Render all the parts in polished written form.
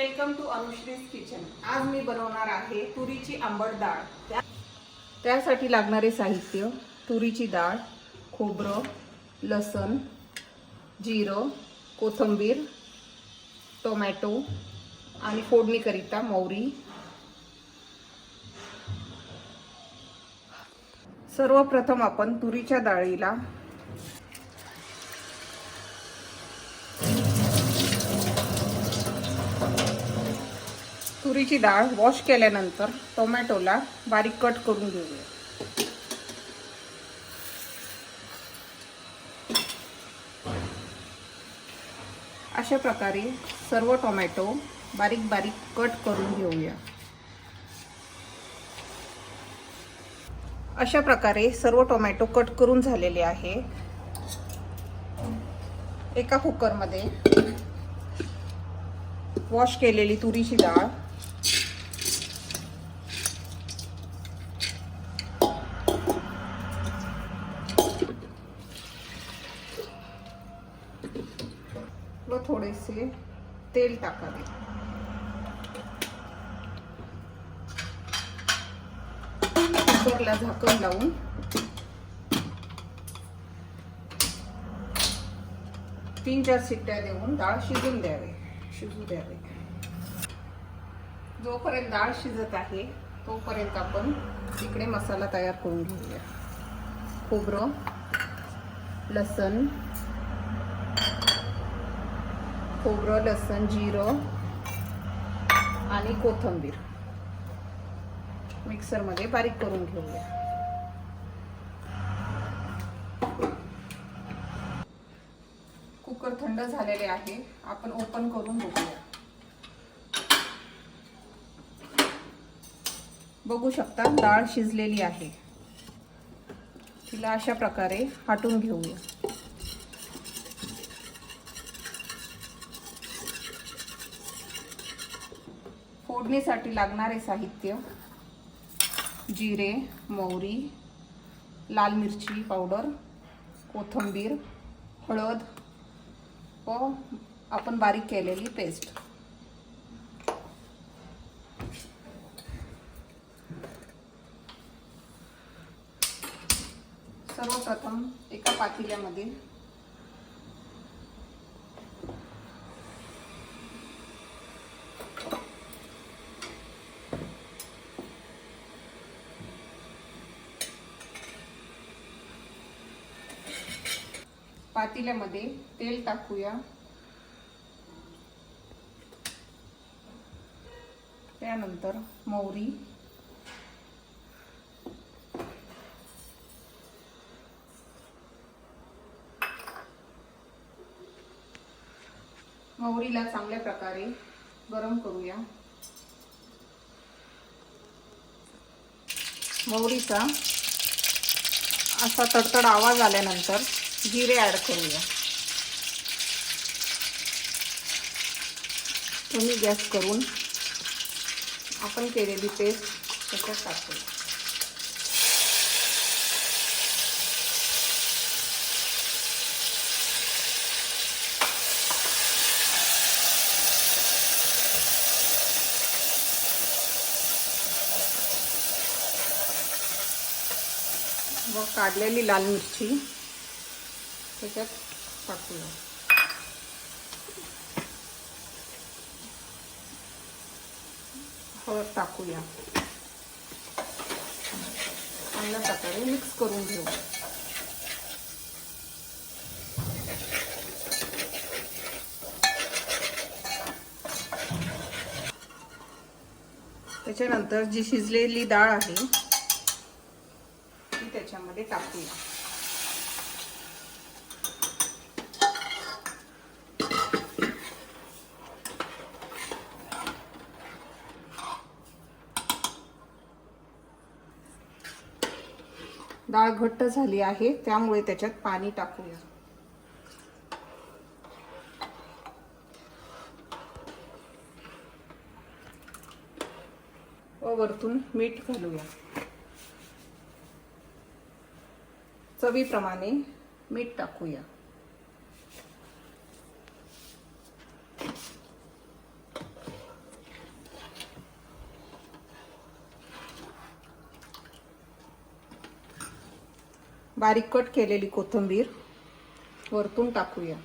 Welcome to अनुश्रीज kitchen. आज मी बनवणार आहे तुरीची आंबट डाळ। त्यासाठी लागणारे साहित्य: तुरीची डाळ, खोबरं, लसण, जिरं, कोथिंबीर, टोमॅटो आणि फोडणीकरिता मोहरी। सर्वप्रथम आपण तुरीच्या डाळीला तुरीची डाळ वॉश केल्यानंतर टोमॅटोला बारीक कट करून घेऊया। अशा प्रकारे सर्व टोमॅटो बारीक बारीक कट करून घेऊया। अशा प्रकारे सर्व टोमॅटो कट करून झालेले आहे। एका कुकरमध्ये वॉश केलेली तुरीची डाळ, व थोडेसे तेल टाकावे। कुकरला झाकण लावून 3-4 शिट्ट्या देऊन डाळ शिजू द्यावे। जोपर्यंत डाळ शिजत आहे तोपर्यंत आपण इकडे मसाला तयार करून घेऊया। खोबरं, लसण, जिरं आणि कोथिंबीर मिक्सर मध्ये बारीक करून घेऊया। कुकर थंड झालेले आहे, आपण ओपन करून बघूया। बघू शकता डाळ शिजलेली आहे। तिला अशा प्रकारे हटवून घेऊया। फोडणीसाठी लागणारे साहित्य: जिरे, मोहरी, लाल मिरची पावडर, कोथिंबीर, हळद व आपण बारीक केलेली पेस्ट। सर्वप्रथम एका पातेल्यामध्ये तेल टाकूया। त्यानंतर मोहरी, मोहरीला चांगल्या प्रकारे गरम करूया। मोहरीचा असा तडतड आवाज आल्यानंतर जिरे ऍड करूया। कमी गॅस करून आपण केलेली पेस्ट त्याच्यात टाकूया। व काढलेली लाल मिरची त्याच्यात टाकूया। हळद टाकूया। चांगल्या प्रकारे मिक्स करून घेऊ। त्याच्यानंतर जी शिजलेली डाळ आहे ती त्याच्यामध्ये टाकूया। डाळ घट्ट झाली आहे त्यामुळे त्याच्यात पाणी टाकूया। व वरतून मीठ घालूया। चवीप्रमाणे मीठ टाकूया। बारीक कट केलेली कोथिंबीर वरतून टाकूया.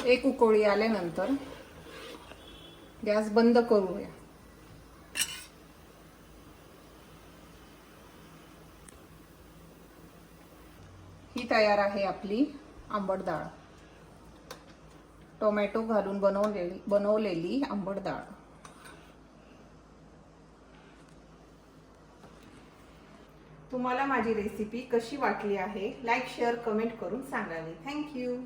एक उकळी आल्यानंतर गॅस बंद करूया. ही तयार आहे आपली आंबट डाळ. टोमॅटो घालून बनवलेली आंबट डाळ. तुम्हाला माझी रेसिपी कशी वाटली आहे लाईक शेअर कमेंट करून सांगावे. थँक्यू.